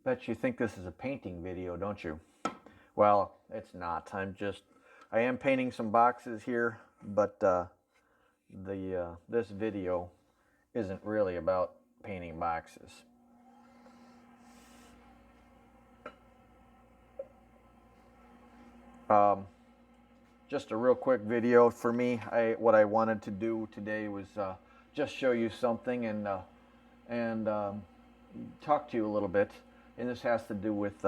Bet you think this is a painting video, don't you? Well, it's not. I am painting some boxes here, but this video isn't really about painting boxes. Just a real quick video for me. What I wanted to do today was just show you something and talk to you a little bit. And this has to do with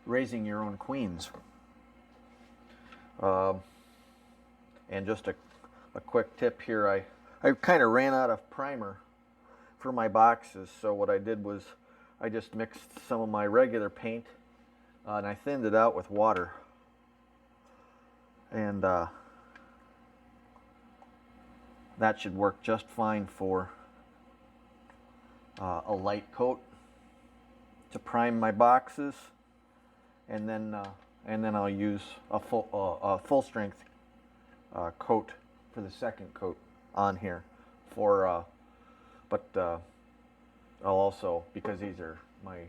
raising your own queens. And just a quick tip here, I kind of ran out of primer for my boxes, so what I did was I just mixed some of my regular paint and I thinned it out with water. And that should work just fine for a light coat to prime my boxes, and then I'll use a full strength coat for the second coat on here. But I'll also, because these are my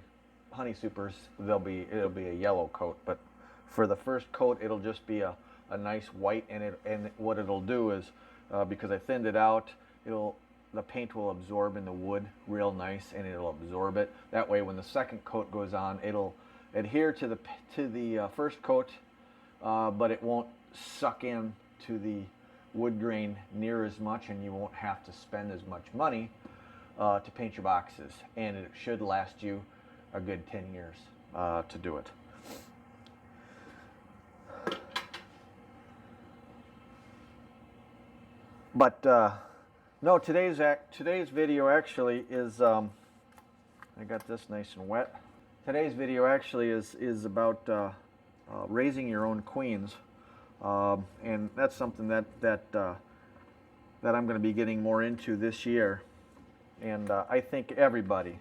honey supers, it'll be a yellow coat. But for the first coat, it'll just be a nice white, and what it'll do is because I thinned it out, the paint will absorb in the wood real nice, and it'll absorb it. That way, when the second coat goes on, it'll adhere to the first coat, but it won't suck in to the wood grain near as much, and you won't have to spend as much money to paint your boxes. And it should last you a good 10 years to do it. But no, today's video actually is I got this nice and wet. Today's video actually is about raising your own queens, and that's something that I'm going to be getting more into this year. And I think everybody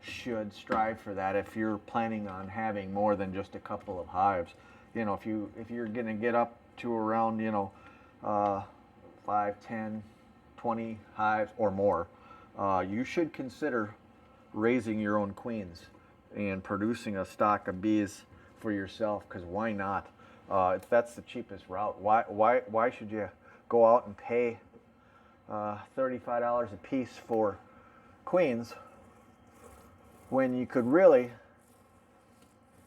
should strive for that if you're planning on having more than just a couple of hives. You know, if you're going to get up to around 5, 10, 20 hives or more, you should consider raising your own queens and producing a stock of bees for yourself, because why not? If that's the cheapest route, why should you go out and pay $35 a piece for queens when you could really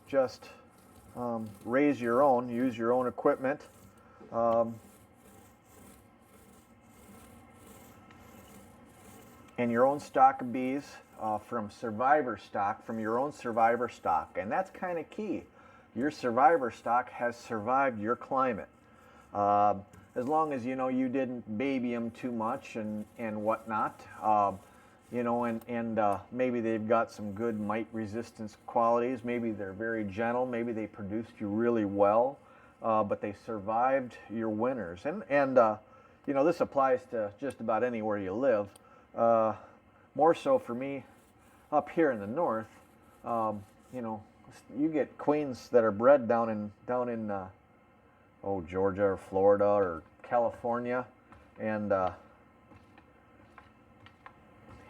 just raise your own, use your own equipment, and your own stock of bees from survivor stock, from your own survivor stock. And that's kind of key. Your survivor stock has survived your climate. As long as you didn't baby them too much and whatnot, and maybe they've got some good mite resistance qualities. Maybe they're very gentle. Maybe they produced you really well, but they survived your winters. And this applies to just about anywhere you live. More so for me up here in the north. You get queens that are bred down in Georgia or Florida or California, and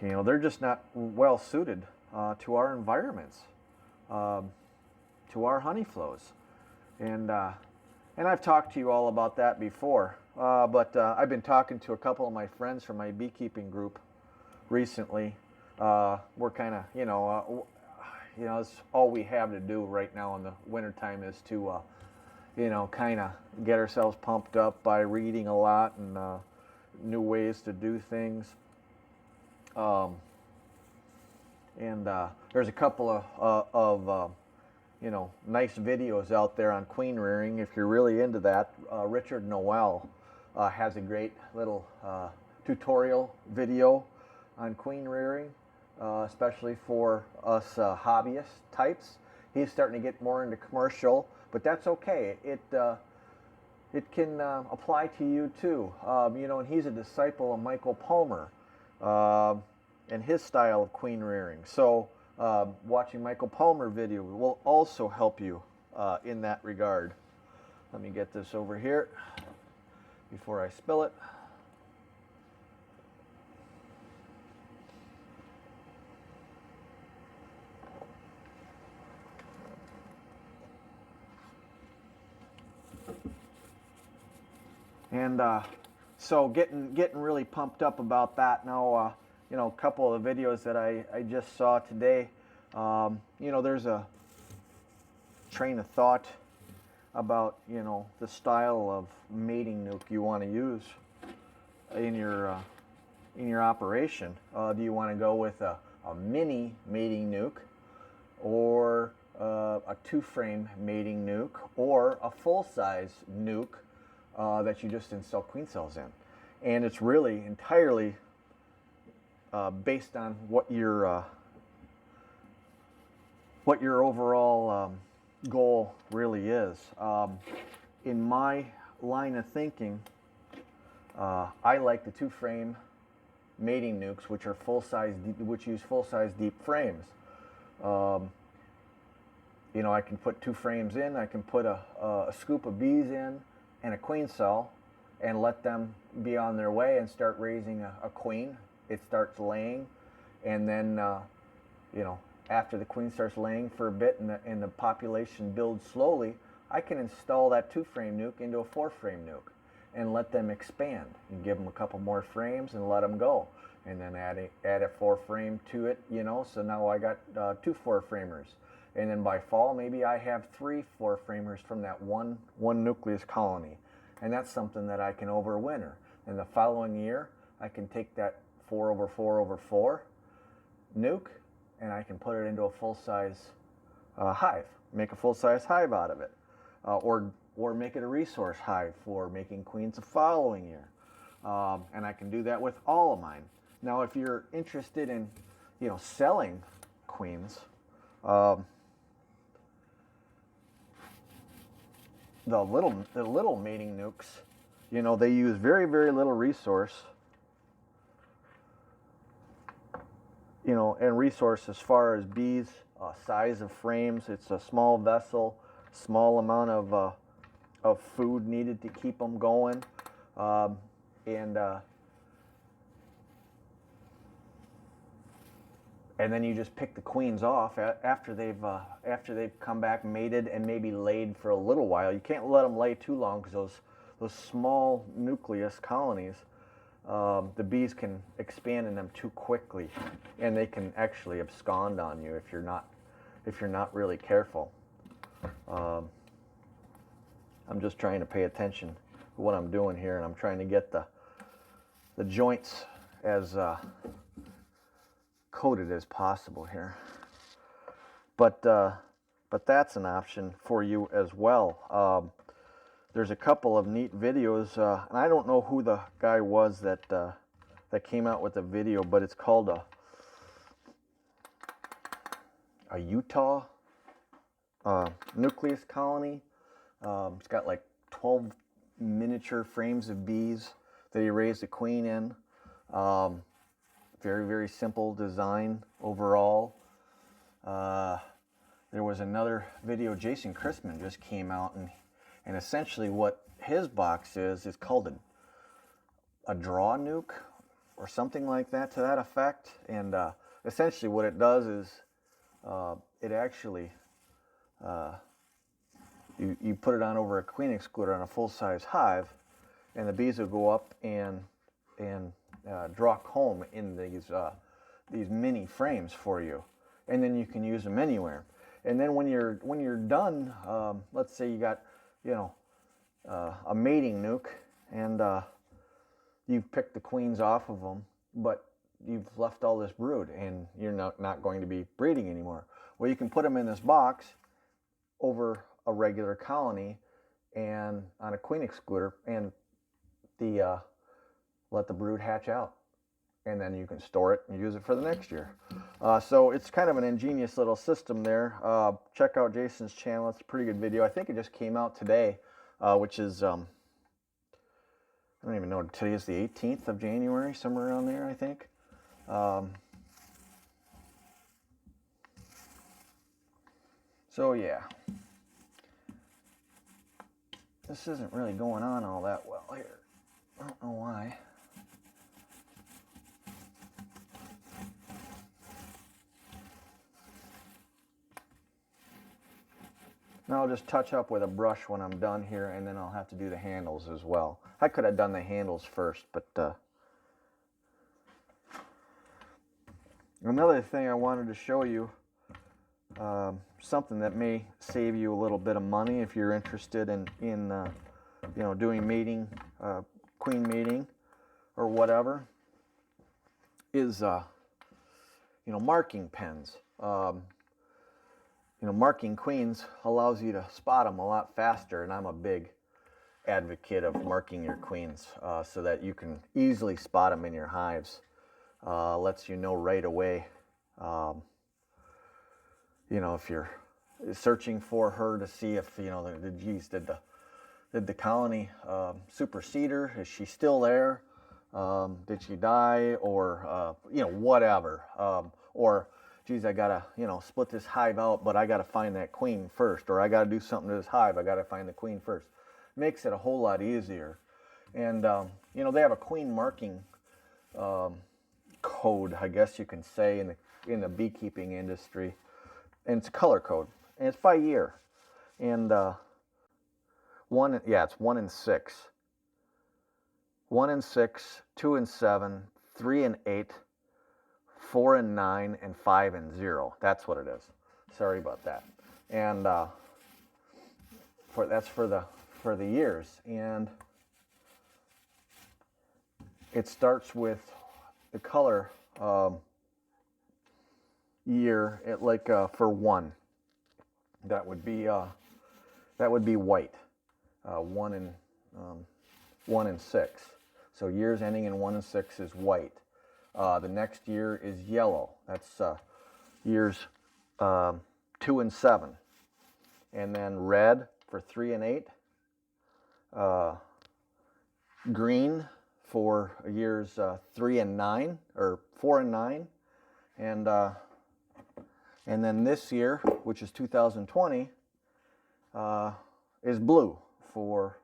they're just not well suited to our environments, to our honey flows, and I've talked to you all about that before. But I've been talking to a couple of my friends from my beekeeping group recently. We're kind of, it's all we have to do right now in the wintertime is to, kind of get ourselves pumped up by reading a lot and new ways to do things. And there's a couple of nice videos out there on queen rearing if you're really into that. Richard Noel has a great little tutorial video on queen rearing, especially for us hobbyist types. He's starting to get more into commercial, but that's okay. It can apply to you too. And he's a disciple of Michael Palmer and his style of queen rearing. So watching Michael Palmer video will also help you in that regard. Let me get this over here before I spill it. And so getting really pumped up about that now. You know, a couple of the videos that I just saw today, you know, there's a train of thought about, you know, the style of mating nuke you want to use in your operation. Do you want to go with a mini mating nuke, or a 2-frame mating nuke, or a full-size nuke that you just install queen cells in? And it's really entirely based on what your overall goal really is. In my line of thinking, I like the 2-frame mating nukes, which are which use full-size deep frames. You know, I can put 2 frames in. I can put a scoop of bees in and a queen cell, and let them be on their way and start raising a queen. It starts laying, and then you know, after the queen starts laying for a bit and the population builds slowly, I can install that 2-frame nuke into a 4-frame nuke and let them expand, and give them a couple more frames and let them go, and then add a 4-frame to it, you know. So now I got 2 4-framers, and then by fall maybe I have 3 4-framers from that one nucleus colony, and that's something that I can overwinter. And the following year I can take that 4/4/4 nuke, and I can put it into a full-size hive, make a full-size hive out of it, or make it a resource hive for making queens the following year. And I can do that with all of mine. Now, if you're interested in, you know, selling queens, the little mating nukes, you know, they use very, very little resource. You know, and resource as far as bees, size of frames. It's a small vessel, small amount of food needed to keep them going, and then you just pick the queens off after they've come back mated and maybe laid for a little while. You can't let them lay too long, because those small nucleus colonies, the bees can expand in them too quickly, and they can actually abscond on you if you're not really careful. I'm just trying to pay attention to what I'm doing here, and I'm trying to get the joints as coated as possible here. But that's an option for you as well. There's a couple of neat videos, and I don't know who the guy was that came out with the video, but it's called a Utah nucleus colony. It's got like 12 miniature frames of bees that he raised a queen in. Very, very simple design overall. There was another video, Jason Christman just came out, and essentially what his box is called a draw nuke or something like that, to that effect. And essentially what it does is it actually you put it on over a queen excluder on a full-size hive, and the bees will go up and draw comb in these mini frames for you, and then you can use them anywhere. And then when you're done, let's say you got, you know, a mating nuke, and you've picked the queens off of them, but you've left all this brood, and you're not going to be breeding anymore. Well, you can put them in this box over a regular colony and on a queen excluder, and let the brood hatch out, and then you can store it and use it for the next year. So it's kind of an ingenious little system there. Check out Jason's channel. It's a pretty good video. I think it just came out today, which is, I don't even know, today is the 18th of January, somewhere around there, I think. So yeah, this isn't really going on all that well here. I don't know why. Now I'll just touch up with a brush when I'm done here, and then I'll have to do the handles as well. I could have done the handles first, but another thing I wanted to show you, something that may save you a little bit of money if you're interested in you know, doing mating, queen mating or whatever, is you know, marking pens. You know, marking queens allows you to spot them a lot faster, and I'm a big advocate of marking your queens so that you can easily spot them in your hives. Lets you know right away, you know, if you're searching for her to see if, you know, geez, did the colony supersede her? Is she still there? Did she die? Or, you know, whatever. Or, geez, I gotta, you know, split this hive out, but I gotta find that queen first. Or I gotta do something to this hive, I gotta find the queen first. Makes it a whole lot easier. And, you know, they have a queen marking code, I guess you can say, in the beekeeping industry. And it's a color code. And it's by year. And, it's 1 and 6. 1 and 6, 2 and 7, 3 and 8, 4 and 9, and 5 and 0. That's what it is. Sorry about that. And that's for the years. And it starts with the color year. It like for 1, that would be white. 1 and 6. So years ending in 1 and 6 is white. The next year is yellow. That's years 2 and 7. And then red for 3 and 8. Green for years 3 and 9, or 4 and 9. And then this year, which is 2020, is blue for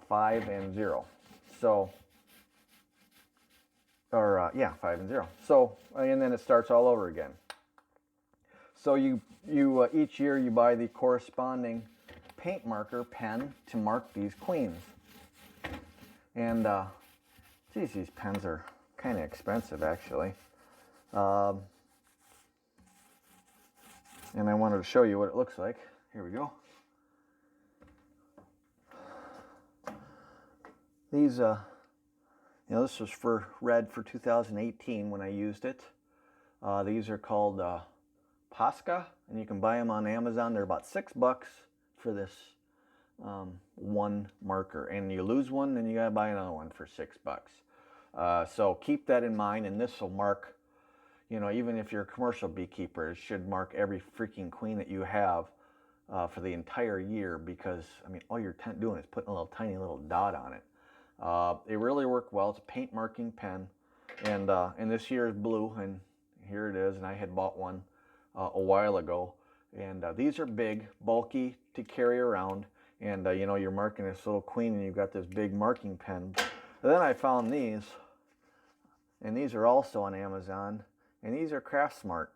5 and 0. So, or 5 and 0. So, and then it starts all over again. So you each year you buy the corresponding paint marker pen to mark these queens. And geez, these pens are kind of expensive actually. And I wanted to show you what it looks like. Here we go. These, you know, this was for red for 2018 when I used it. These are called Posca, and you can buy them on Amazon. They're about $6 for this one marker. And you lose one, then you gotta buy another one for $6. So keep that in mind, and this will mark, you know, even if you're a commercial beekeeper, it should mark every freaking queen that you have for the entire year, because, I mean, all you're doing is putting a little tiny little dot on it. They really work well. It's a paint marking pen, and this year is blue, and here it is. And I had bought one a while ago, and these are big, bulky to carry around, and you know, you're marking this little queen, and you've got this big marking pen. But then I found these, and these are also on Amazon, and these are Craftsmart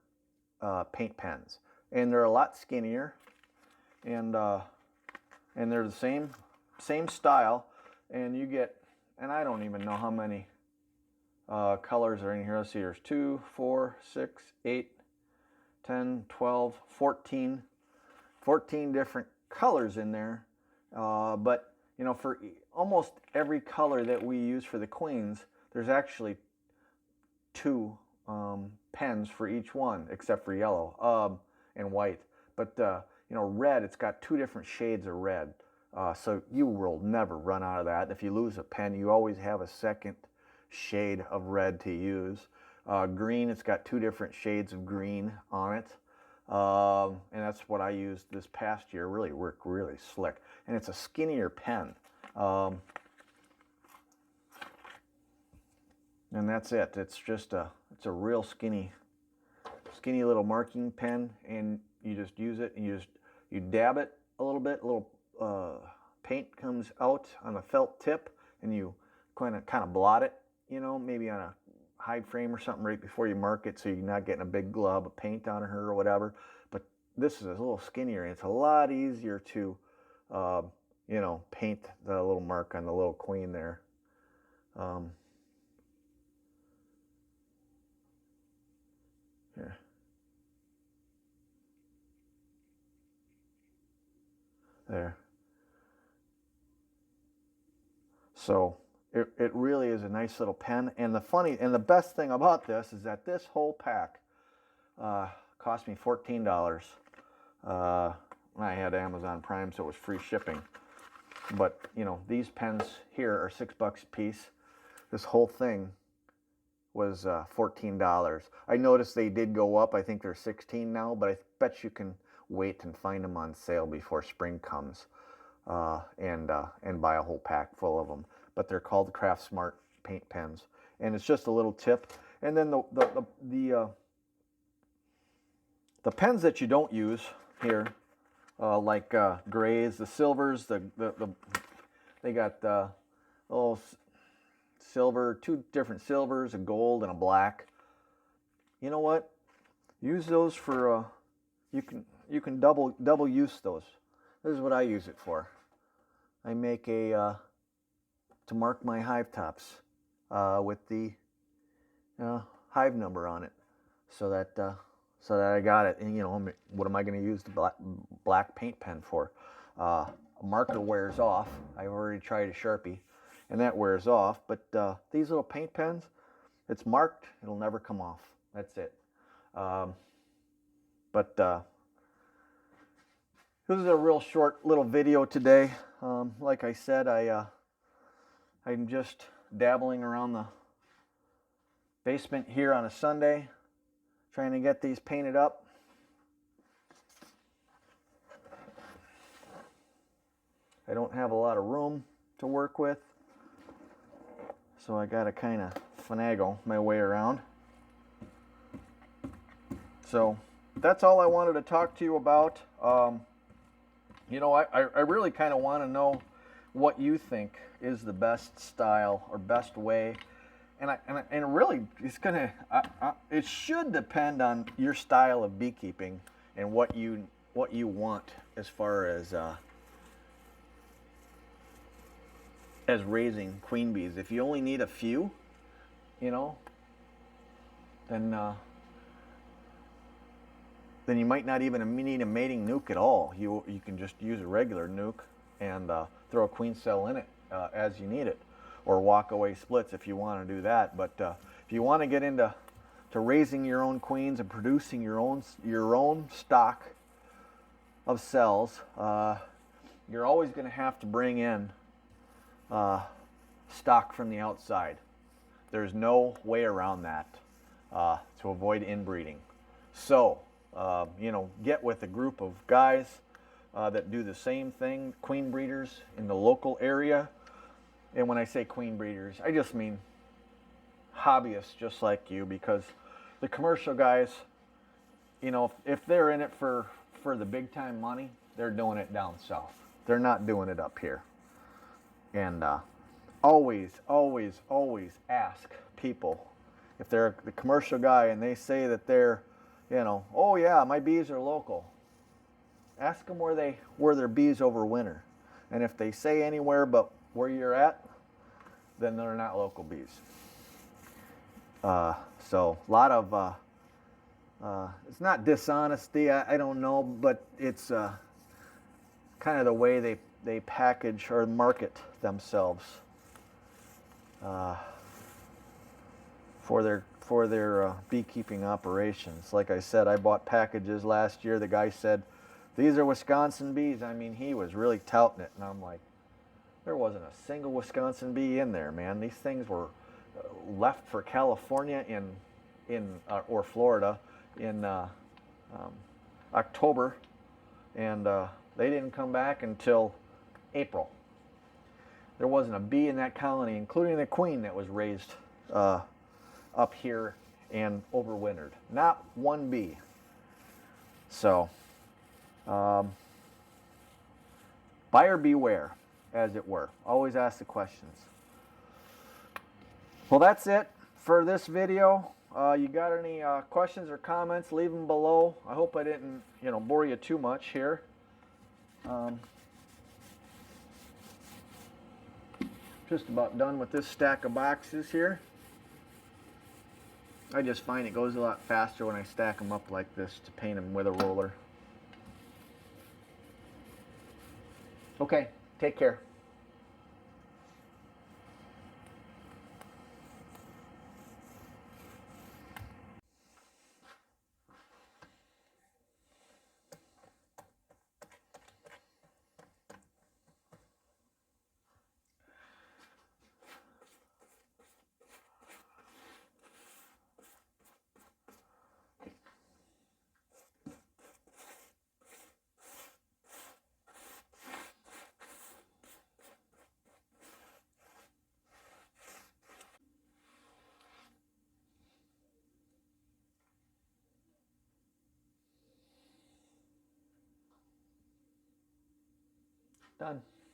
paint pens, and they're a lot skinnier, and they're the same style. And you get, and I don't even know how many colors are in here. Let's see, there's 2, 4, 6, 8, 10, 12, 14 different colors in there. But, you know, for almost every color that we use for the queens, there's actually 2 pens for each one, except for yellow and white. But, you know, red, it's got 2 different shades of red. So you will never run out of that. If you lose a pen, you always have a second shade of red to use. Green, it's got 2 different shades of green on it. And that's what I used this past year. Really worked really slick. And it's a skinnier pen. And that's it. It's just it's a real skinny little marking pen, and you just use it, and you dab it a little bit, a little paint comes out on a felt tip, and you kind of blot it, you know, maybe on a hide frame or something right before you mark it, so you're not getting a big glob of paint on her or whatever. But this is a little skinnier, and it's a lot easier to, you know, paint the little mark on the little queen there. Here. There. So it really is a nice little pen. And the best thing about this is that this whole pack cost me $14. I had Amazon Prime, so it was free shipping. But you know, these pens here are $6 a piece. This whole thing was $14. I noticed they did go up. I think they're $16 now, but I bet you can wait and find them on sale before spring comes, and buy a whole pack full of them. But they're called Craft Smart paint pens, and it's just a little tip. And then the pens that you don't use here, like grays, the silvers, they got little silver, 2 different silvers, a gold and a black. You know what? Use those for you can double use those. This is what I use it for. I make a to mark my hive tops with the hive number on it, so that I got it. And you know, what am I going to use the black paint pen for? A marker wears off. I've already tried a Sharpie, and that wears off. But these little paint pens, it's marked. It'll never come off. That's it. But this is a real short little video today. Like I said, I'm just dabbling around the basement here on a Sunday, trying to get these painted up. I don't have a lot of room to work with, so I gotta kind of finagle my way around. So that's all I wanted to talk to you about. You know, I really kind of want to know what you think is the best style or best way, and really it's gonna it should depend on your style of beekeeping and what you want as far as raising queen bees. If you only need a few, you know, then you might not even need a mating nuke at all. You can just use a regular nuke and throw a queen cell in it as you need it, or walk away splits if you want to do that. But if you want to get into raising your own queens and producing your own stock of cells, you're always going to have to bring in stock from the outside. There's no way around that to avoid inbreeding. So you know, get with a group of guys that do the same thing, queen breeders in the local area. And when I say queen breeders, I just mean hobbyists just like you, because the commercial guys, you know, if they're in it for the big time money, they're doing it down south. They're not doing it up here. And always ask people if they're the commercial guy and they say that they're, you know, oh yeah, my bees are local. Ask them where their bees overwinter. And if they say anywhere but where you're at, then they're not local bees. So a lot of, it's not dishonesty, I don't know, but it's kind of the way they package or market themselves for their beekeeping operations. Like I said, I bought packages last year. The guy said, these are Wisconsin bees. I mean, he was really touting it, and I'm like, there wasn't a single Wisconsin bee in there, man. These things were left for California or Florida in October, and they didn't come back until April. There wasn't a bee in that colony, including the queen, that was raised up here and overwintered. Not one bee. So, buyer beware, as it were. Always ask the questions. Well, that's it for this video. You got any questions or comments? Leave them below. I hope I didn't, bore you too much here. Just about done with this stack of boxes here. I just find it goes a lot faster when I stack them up like this to paint them with a roller. Okay, take care. Done.